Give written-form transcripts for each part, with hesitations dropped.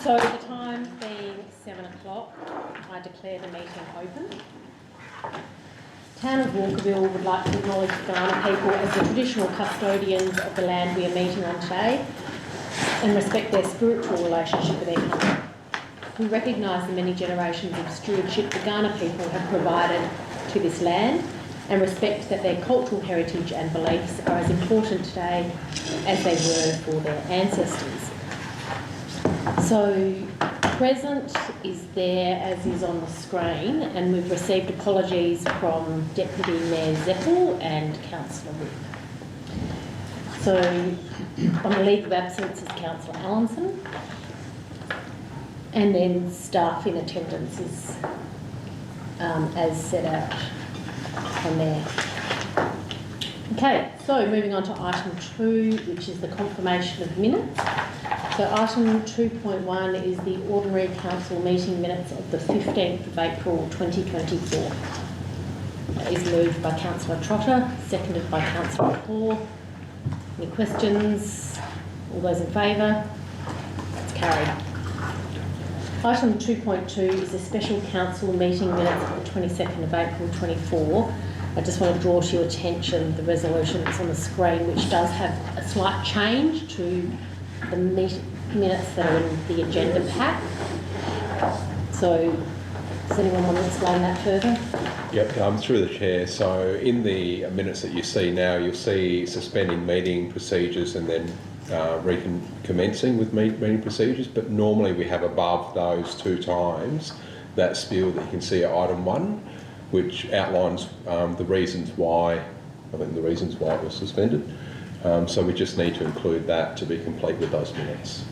So the time being 7 o'clock, I declare the meeting open. Town of Walkerville would like to acknowledge the Kaurna people as the traditional custodians of the land we are meeting on today and respect their spiritual relationship with their country. We recognise the many generations of stewardship the Kaurna people have provided to this land and respect that their cultural heritage and beliefs are as important today as they were for their ancestors. So present is there as is on the screen, and we've received apologies from Deputy Mayor Zeppel and Councillor Whip. So on the leave of absence is Councillor Allenson, and then staff in attendance is as set out on there. Okay, so moving on to item 2, which is the confirmation of minutes. So item 2.1 is the ordinary council meeting minutes of the 15th of April 2024. That is moved by Councillor Trotter, seconded by Councillor Hall. Any questions? All those in favour? That's carried. Item 2.2 is the special council meeting minutes of the 22nd of April 24. I just want to draw to your attention the resolution that's on the screen, which does have a slight change to the minutes that are in the agenda pack. So does anyone want to explain that further? Yep, through the chair. So in the minutes that you see now, you'll see suspending meeting procedures and then recommencing with meeting procedures. But normally we have above those 2 times that spiel that you can see at item 1, which outlines the reasons why, I think the reasons why it was suspended. So we just need to include that to be complete with those minutes.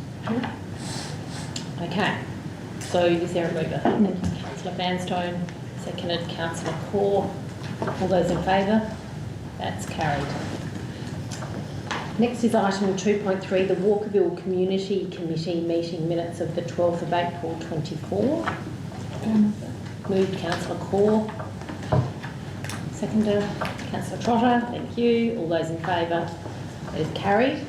Okay, so is there a mover? Councillor Vanstone, seconded Councillor Core. All those in favour? That's carried. Next is item 2.3, the Walkerville Community Committee meeting minutes of the 12th of April 24. Moved Councillor Core. Seconder Councillor Trotter. Thank you. All those in favour? That is carried.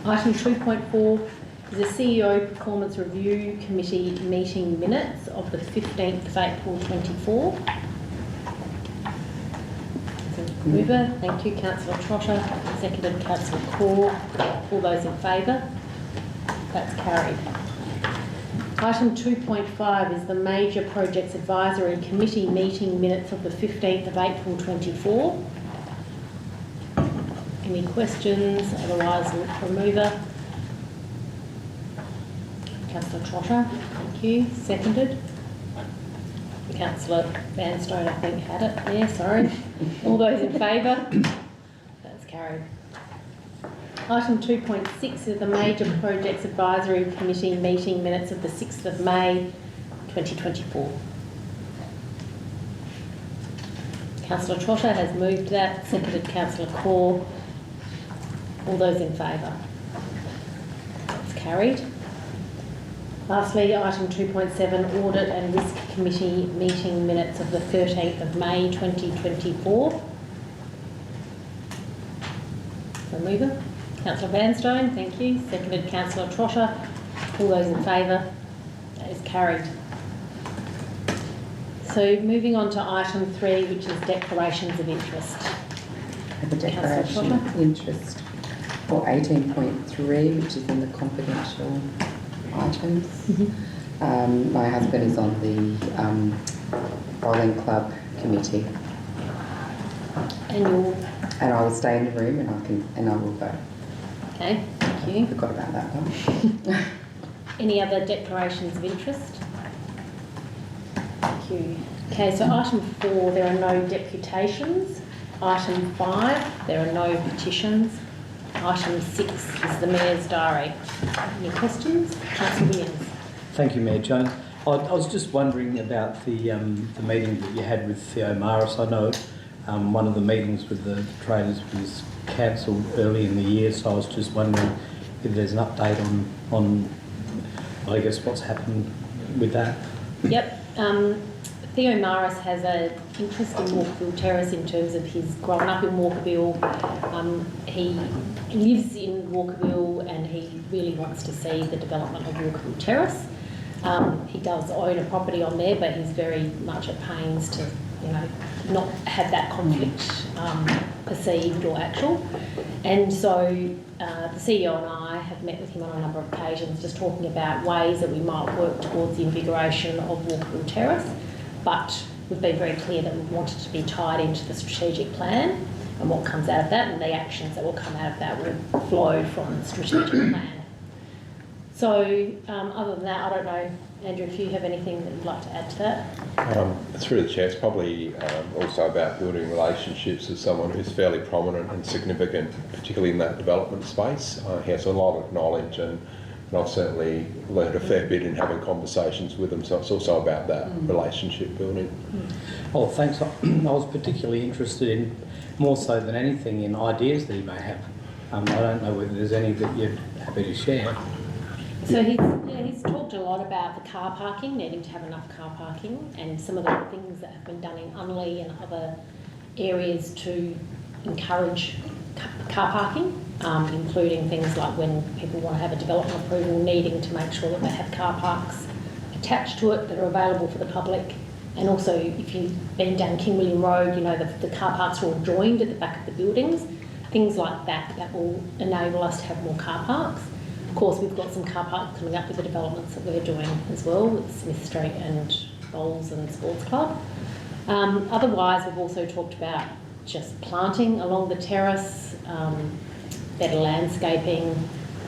Item 2.4 is the CEO Performance Review Committee meeting minutes of the 15th of April 24. Mover, thank you, Councillor Trotter. Seconded Councillor Core. All those in favour? That's carried. Item 2.5 is the Major Projects Advisory Committee meeting minutes of the 15th of April 24. Any questions? Otherwise, look for a mover. Councillor Trotter, thank you. Seconded. Councillor Vanstone, I think, had it there, sorry. All those in favour? That's carried. Item 2.6 is the Major Projects Advisory Committee meeting minutes of the 6th of May 2024. Councillor Trotter has moved that, seconded Councillor Core. All those in favour? That's carried. Lastly, item 2.7, Audit and Risk Committee meeting minutes of the 13th of May 2024. So mover. Councillor Vanstone, thank you. Seconded Councillor Trotter. All those in favour? That is carried. So moving on to item 3, which is declarations of interest. I have a declaration of interest for 18.3, which is in the confidential items. My husband is on the bowling club committee, And and I will stay in the room and I will go. okay, thank you. Forgot about that one. Any other declarations of interest? Thank you. Okay, so item 4, there are no deputations. Item 5, there are no petitions. Item 6 is the Mayor's diary. Any questions? Councillor Williams. Thank you, Mayor Jones. I was just wondering about the meeting that you had with Theo Maris. I know one of the meetings with the traders was cancelled early in the year, so I was just wondering if there's an update on I guess what's happened with that. Yep. Theo Maris has an interest in Walkerville Terrace in terms of his growing up in Walkerville. He lives in Walkerville and he really wants to see the development of Walkerville Terrace. He does own a property on there, but he's very much at pains to, not have that conflict perceived or actual. And so the CEO and I have met with him on a number of occasions, just talking about ways that we might work towards the invigoration of Walkerville Terrace. But we've been very clear that we want it to be tied into the strategic plan, and what comes out of that and the actions that will come out of that will flow from the strategic plan. So other than that, I don't know, Andrew, if you have anything that you'd like to add to that? Through the chair, it's probably also about building relationships with someone who's fairly prominent and significant, particularly in that development space. He has a lot of knowledge and I've certainly learned a fair bit in having conversations with him, so it's also about that relationship building. Oh, thanks. I was particularly interested in, more so than anything, in ideas that he may have. I don't know whether there's any that you're happy to share. So he's talked a lot about the car parking, needing to have enough car parking, and some of the things that have been done in Unley and other areas to encourage car parking, including things like when people want to have a development approval, needing to make sure that they have car parks attached to it that are available for the public. And also, if you've been down King William Road, the car parks are all joined at the back of the buildings. Things like that will enable us to have more car parks. Of course, we've got some car parks coming up with the developments that we're doing as well, with Smith Street and Bowls and Sports Club. Otherwise, we've also talked about just planting along the terrace, better landscaping.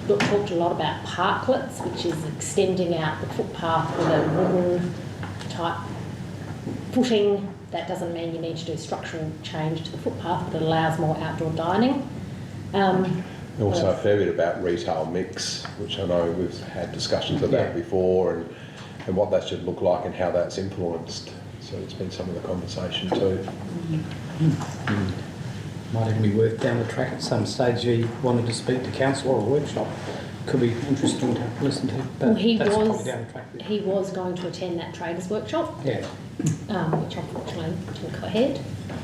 We've talked a lot about parklets, which is extending out the footpath with a wooden type footing. That doesn't mean you need to do structural change to the footpath, but it allows more outdoor dining. Also a fair bit about retail mix, which I know we've had discussions about before, and what that should look like and how that's influenced. So it's been some of the conversation too. Might even be worth down the track at some stage he wanted to speak to council or a workshop. Could be interesting to listen to. But Well, he that's was probably down the track. he was going to attend that traders workshop, Yeah. which unfortunately didn't go ahead.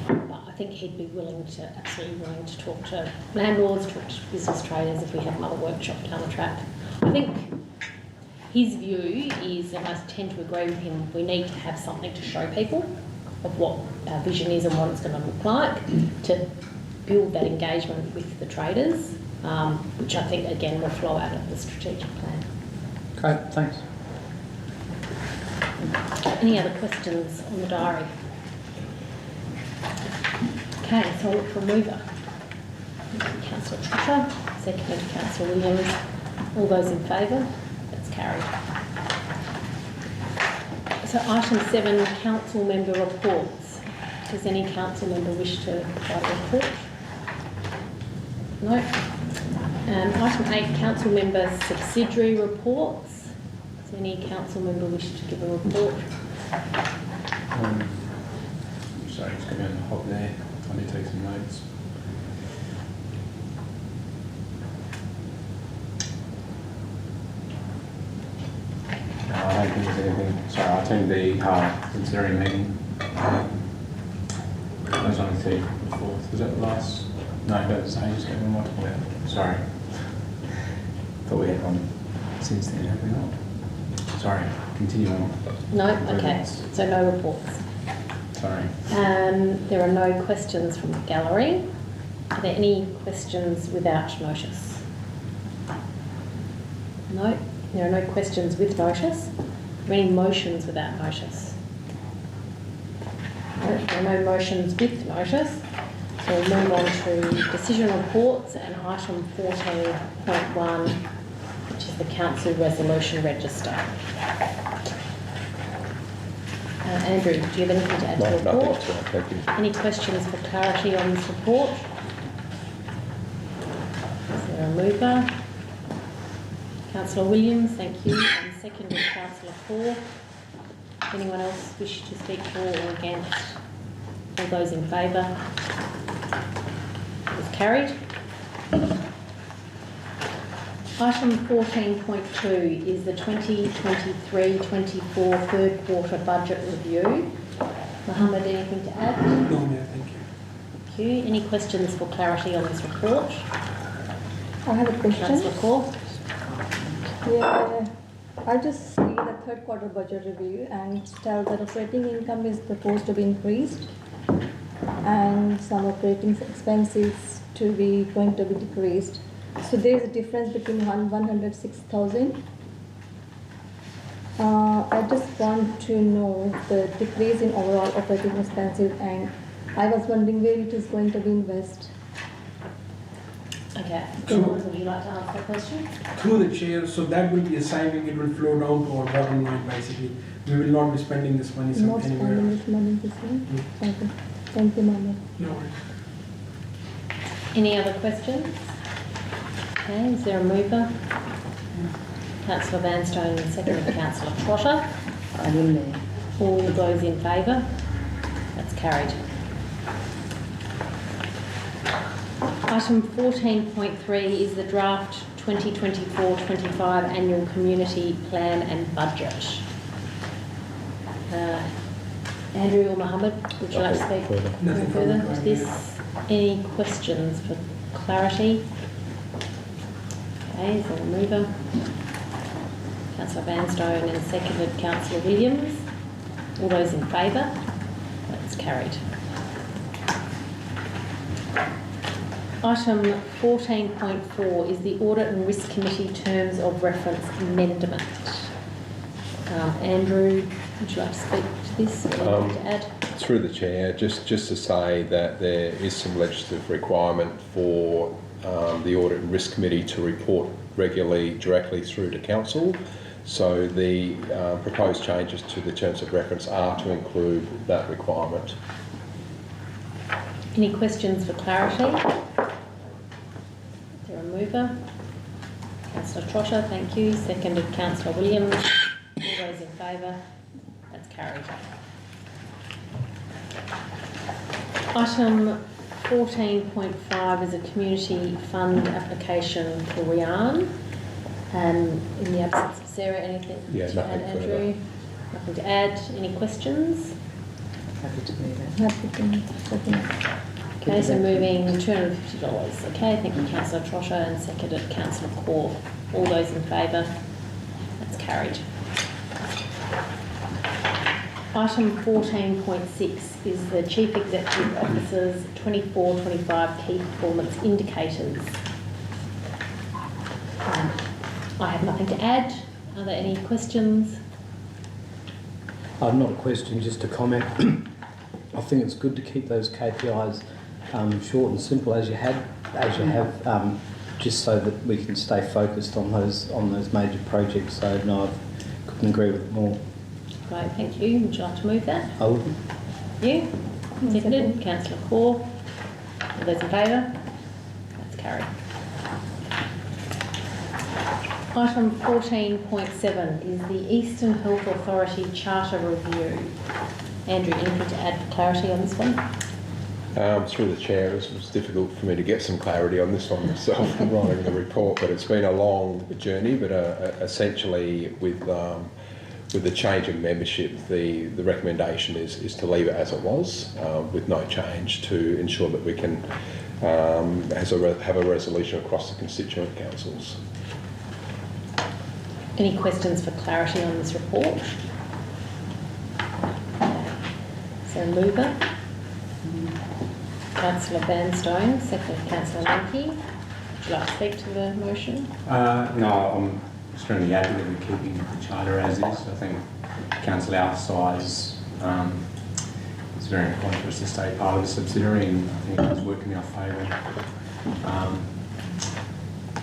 But I think he'd be absolutely willing to talk to landlords, talk to business traders if we had another workshop down the track. I think his view is, and I tend to agree with him, we need to have something to show people of what our vision is and what it's going to look like to build that engagement with the traders, which I think again will flow out of the strategic plan. Great, thanks. Any other questions on the diary? Okay, so I'll look for a mover. Councillor Trotter, seconded Councillor Williams. All those in favour? That's carried. So item 7, council member reports. Does any council member wish to provide a report? No. Item 8, council member subsidiary reports. Does any council member wish to give a report? Sorry, just going to hop there. I need to take some notes. I don't think there's anything. Sorry, I attended the considering meeting. That was on the 4th. Was that the last? No, that was ages ago. When what about? Sorry. Thought we had one since then, have we not? Sorry, continue on. No? Okay, so no reports. Sorry. There are no questions from the gallery. Are there any questions without notice? No? There are no questions with notice. Are there any motions without notice? No, there are no motions with notice. So we'll move on to decision reports and item 14.1, which is the council resolution register. Andrew, do you have anything to add to the report? No, thank you. Any questions for clarity on this report? Is there a mover? Councillor Williams, thank you. And seconded Councillor Ford. Anyone else wish to speak for or against? All those in favour? Is carried. Item 14.2 is the 2023-24 third quarter budget review Mohammed, anything to add? No, Mayor, thank you. Thank you. Any questions for clarity on this report? I have a question. Councillor Kaur. Yeah, I just see the third quarter budget review and tell that operating income is proposed to be increased and some operating expenses to be going to be decreased. So there is a difference between 106,000. I just want to know the decrease in overall operating expenses, and I was wondering where it is going to be invested. Okay. Sure. Would you like to answer that question? Through the chair, so that will be a saving, it will flow down to our bottom line basically. We will not be spending this money Not anywhere. spending this money this year. Okay. Thank you, Mama. No worries. Any other questions? Okay, is there a mover? Councillor Vanstone and seconded Councillor Trotter. I'm in there. All those in favour? That's carried. Item 14.3 is the draft 2024-25 annual community plan and budget. Andrew or Mohammed, would you like to speak Nothing further further. to this? Any questions for clarity? Okay, is there a mover? Councillor Vanstone and seconded Councillor Williams. All those in favour? That's carried. Item 14.4 is the Audit and Risk Committee Terms of Reference Amendment. Andrew, would you like to speak to this? Or anything to add? Through the chair, just to say that there is some legislative requirement for the Audit and Risk Committee to report regularly directly through to council. So the proposed changes to the terms of reference are to include that requirement. Any questions for clarity? Is there a mover? Councillor Trotter, thank you. Seconded Councillor Williams. All those in favour? That's carried. Item 14.5 is a community fund application for Rian. In the absence of Sarah, anything Yeah, to nothing add, further. Andrew? Nothing to add. Any questions? Happy to move it. Happy to second it. Okay, so moving $250. Okay, thank you, Councillor Trotter, and seconded Councillor Kaur. All those in favour? That's carried. Item 14.6 is the Chief Executive Officer's 24-25 Key Performance Indicators. I have nothing to add. Are there any questions? Not a question, just a comment. I think it's good to keep those KPIs short and simple as you have, just so that we can stay focused on those major projects. So no, I couldn't agree with it more. Great, thank you. Would you like to move that? I would. You? Seconded. Councillor Kaur. All those in favour? That's carried. Item 14.7 is the Eastern Health Authority Charter Review. Andrew, anything to add for clarity on this one? Through the chair, it was difficult for me to get some clarity on this one myself in writing the report, but it's been a long journey. But essentially, with the change in membership, the recommendation is to leave it as it was, with no change, to ensure that we can have a resolution across the constituent councils. Any questions for clarity on this report? So mover. Councillor Vanstone, second Councillor Lanke. Would you like to speak to the motion? No, I'm extremely happy that we're keeping the charter as is. I think council our size is very important for us to stay part of the subsidiary, and I think it's working in our favour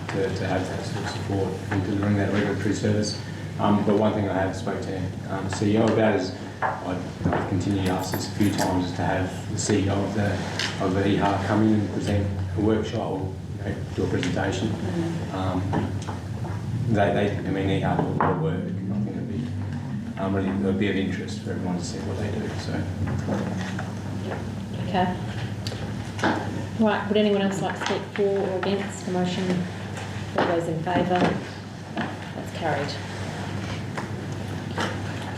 to have that sort of support in delivering that regulatory service. But one thing I have spoke to the CEO about is I've continued to ask this a few times, is to have the CEO of the EHA come in and present a workshop or do a presentation. I mean, EHA do a lot of work. I think it would be of interest for everyone to see what they do. So. Okay. Right, would anyone else like to speak for or against the motion? All those in favour? That's carried.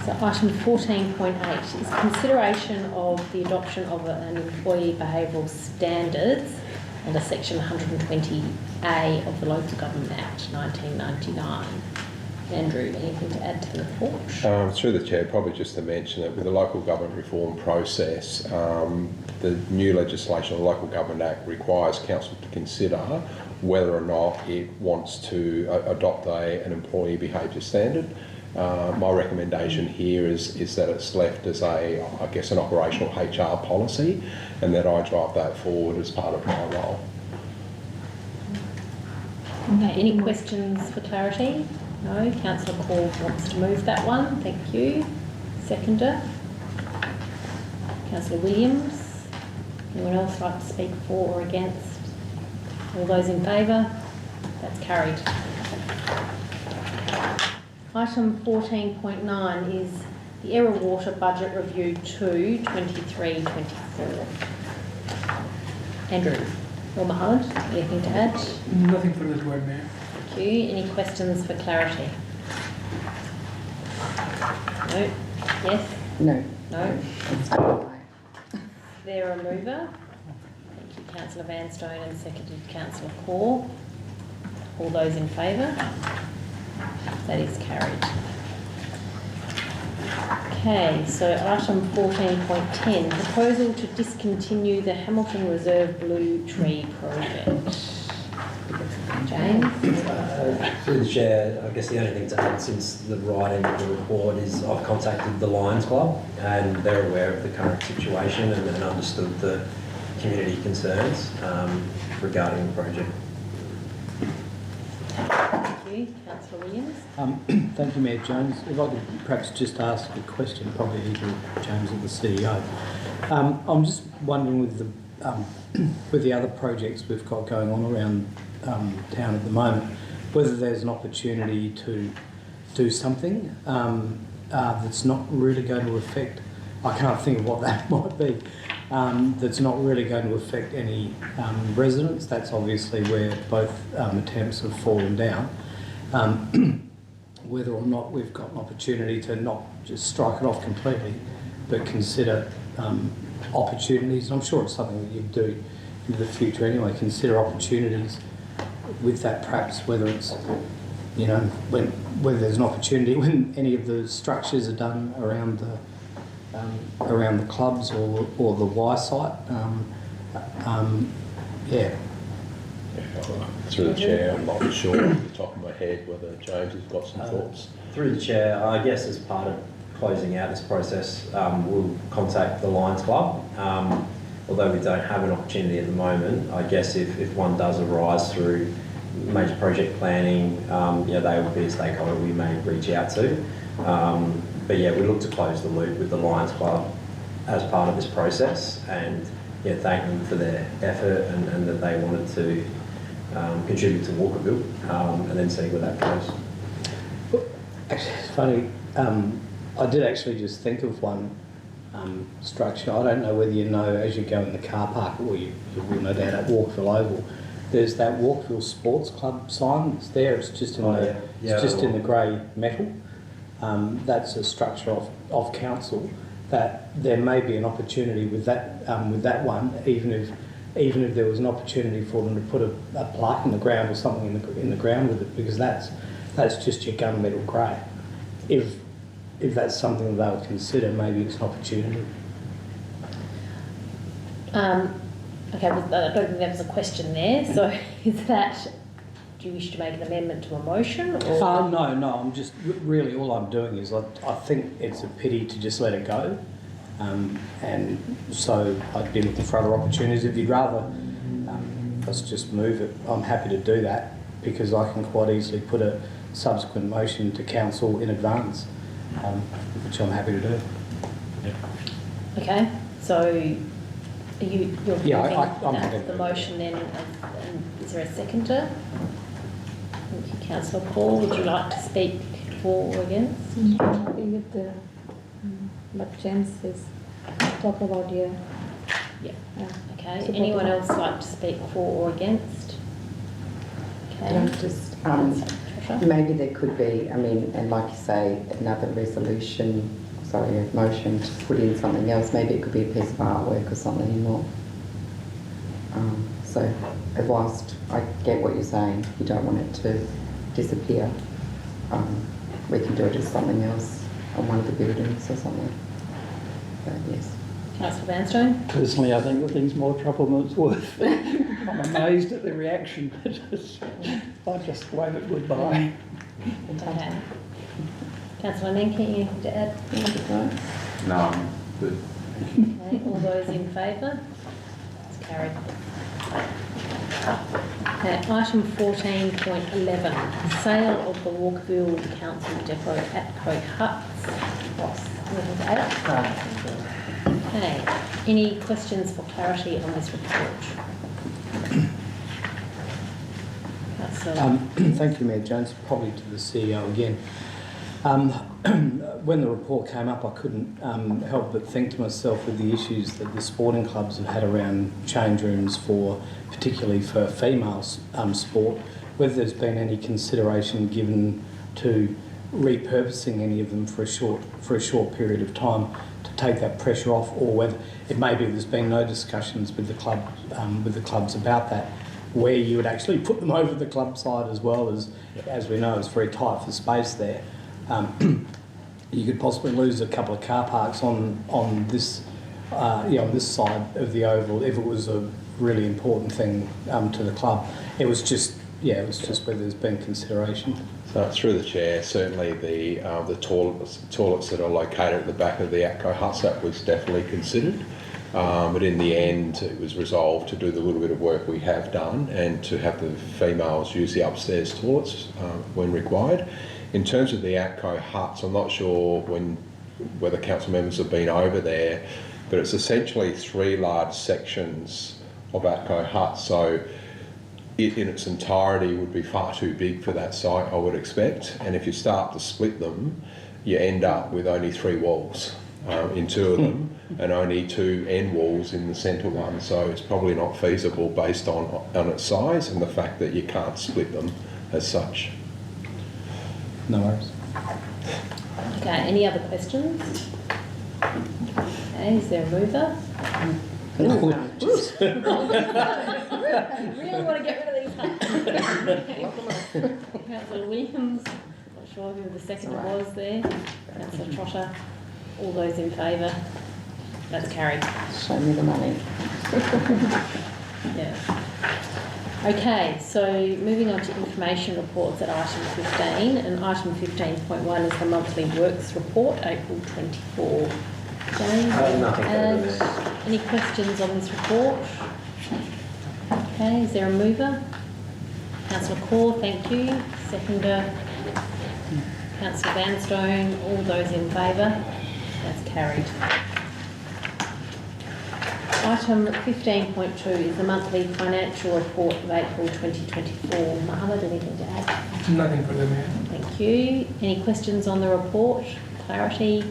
So item 14.8 is consideration of the adoption of an employee behavioural standards under section 120A of the Local Government Act 1999. Andrew, anything to add to the report? Through the Chair, probably just to mention that with the local government reform process, the new legislation, the Local Government Act, requires Council to consider whether or not it wants to adopt an employee behaviour standard. My recommendation here is that it's left as an operational HR policy, and that I drive that forward as part of my role. Okay, any questions for clarity? No, Councillor Call wants to move that one, thank you. Seconder? Councillor Williams? Anyone else like to speak for or against? All those in favour? That's carried. Item 14.9 is the Error Water Budget Review 2, 23-24. Andrew or Mohammed, anything to add? Nothing further to add, Mayor. Thank you. Any questions for clarity? No? Yes? No. No? Aye. There a mover? Thank you, Councillor Vanstone, and seconded Councillor Corr. All those in favour? That is carried. Okay, so item 14.10, proposal to discontinue the Hamilton Reserve Blue Tree project. James? Through the Chair, I guess the only thing to add since the writing of the report is I've contacted the Lions Club and they're aware of the current situation and understood the community concerns regarding the project. Thank you. Councillor Williams? Thank you, Mayor Jones. If I could perhaps just ask a question, probably either James or the CEO. I'm just wondering with the other projects we've got going on around town at the moment, whether there's an opportunity to do something that's not really going to affect, I can't think of what that might be, that's not really going to affect any residents. That's obviously where both attempts have fallen down. Whether or not we've got an opportunity to not just strike it off completely, but consider opportunities. I'm sure it's something that you do in the future anyway, consider opportunities with that, perhaps whether it's, you know, whether there's an opportunity when any of the structures are done around the clubs or the Y site. Yeah. Through the Chair, I'm not sure off the top of my head whether James has got some thoughts. Through the Chair, I guess as part of closing out this process, we'll contact the Lions Club. Although we don't have an opportunity at the moment, I guess if one does arise through major project planning, they would be a stakeholder we may reach out to. But yeah, we look to close the loop with the Lions Club as part of this process and thank them for their effort and that they wanted to contribute to Walkerville and then see where that goes. Actually, it's funny, I did actually just think of one structure. I don't know whether you know, as you go in the car park, or you will no doubt at Walkerville Oval, there's that Walkerville Sports Club sign. It's there. It's just in in the grey metal. That's a structure of council. That there may be an opportunity with that one, even if there was an opportunity for them to put a plaque in the ground or something in the ground with it, because that's just your gunmetal grey. If that's something that they would consider, maybe it's an opportunity. Okay, well, I don't think there was a question there. So is that, do you wish to make an amendment to a motion? Or? No, I'm just, really all I'm doing is I think it's a pity to just let it go. And so I'd be looking for other opportunities. If you'd rather us just move it, I'm happy to do that, because I can quite easily put a subsequent motion to council in advance, which I'm happy to do. Okay, so you're I'm happy. the motion then, and is there a seconder? Thank you, Councillor Paul. Would you like to speak for or against? I'm happy with the what James says. Talk about Okay. Support Anyone that. else like to speak for or against? Okay. Can I just Trisha? Maybe there could be, I mean, and like you say, another resolution, sorry, a motion to put in something else. Maybe it could be a piece of artwork or something, not. So, whilst I get what you're saying, you don't want it to disappear, we can do it as something else on one of the buildings or something. But yes. Councillor Vanstone? Personally, I think the thing's more trouble than it's worth. I'm amazed at the reaction, but I just wave it goodbye. Okay. Councillor Nenke, anything to add? No, I'm good. Okay, all those in favour? It's carried. Okay, item 14.11, sale of the Walkerville Council Depot Atco Huts. Ross, anything to add? Okay, any questions for clarity on this report? Councillor. Thank you, Mayor Jones. Probably to the CEO again. When the report came up, I couldn't help but think to myself with the issues that the sporting clubs have had around change rooms particularly for female sport, whether there's been any consideration given to repurposing any of them for a short period of time to take that pressure off, or whether it may be there's been no discussions with the clubs about that, where you would actually put them over the club side as well, as we know, it's very tight for space there. You could possibly lose a couple of car parks on this this side of the oval if it was a really important thing to the club. It was just whether there's been consideration. So through the chair, certainly the toilets that are located at the back of the Atco huts, that was definitely considered. But in the end, it was resolved to do the little bit of work we have done and to have the females use the upstairs toilets when required. In terms of the Atco huts, I'm not sure whether council members have been over there, but it's essentially 3 large sections of Atco huts. So it in its entirety would be far too big for that site, I would expect. And if you start to split them, you end up with only 3 walls in 2 of them and only 2 end walls in the centre one. So it's probably not feasible based on its size and the fact that you can't split them as such. No worries. Okay, any other questions? Okay, is there a mover? I really want to get rid of these huts. Councillor Williams, not sure who the second was there. Councillor Trotter, all those in favour? That's carried. Show me the money. Yeah. Okay, so moving on to information reports at item 15, and item 15.1 is the monthly works report, April 24. James, Nothing further. any questions on this report? Okay, is there a mover? Councillor Core, thank you. Seconder, Councillor Vanstone, all those in favour? That's carried. Item 15.2 is the monthly financial report of April 2024. Mohammed, anything to add? Nothing for the mayor. Thank you. Any questions on the report? Clarity?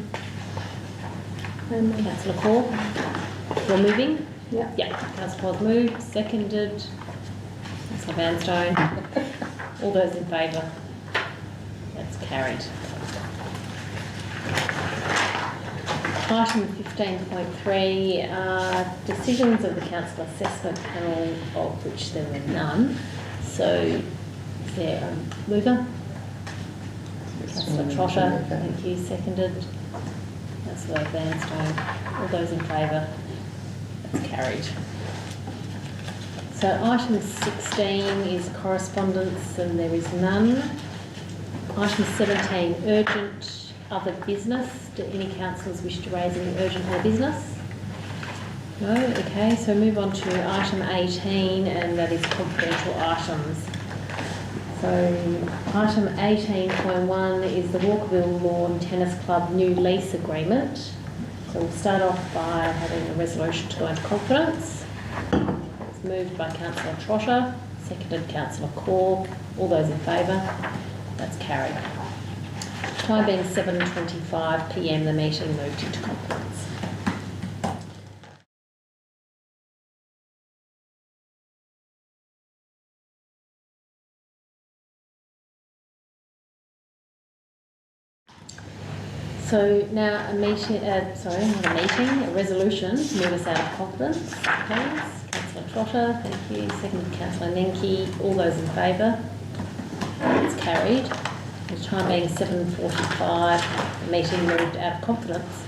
Councillor Core? You're moving? Yeah. Yeah. Councillor Core's moved, seconded. Councillor Vanstone. All those in favour? That's carried. Item 15.3, decisions of the council assessment panel, of which there were none. So, is there a mover? Councillor Trotter, thank you, seconded. Councillor Vanstone, all those in favour? That's carried. So item 16 is correspondence and there is none. Item 17, urgent other business. Do any councillors wish to raise any urgent other business? No? Okay, so move on to item 18, and that is confidential items. So item 18.1 is the Walkerville Lawn Tennis Club new lease agreement. So we'll start off by having a resolution to go into confidence. It's moved by Councillor Trotter, seconded Councillor Core. All those in favour? That's carried. Time being 7:25 PM, the meeting moved into confidence. So now a meeting, a resolution to move us out of confidence, please. Councillor Trotter, thank you. Second, Councillor Nenke. All those in favour? It's carried. The time being 7:45, the meeting moved out of confidence.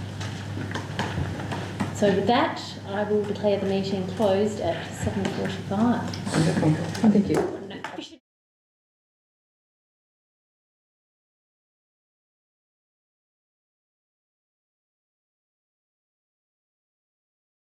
So with that, I will declare the meeting closed at 7:45. Wonderful. Thank you.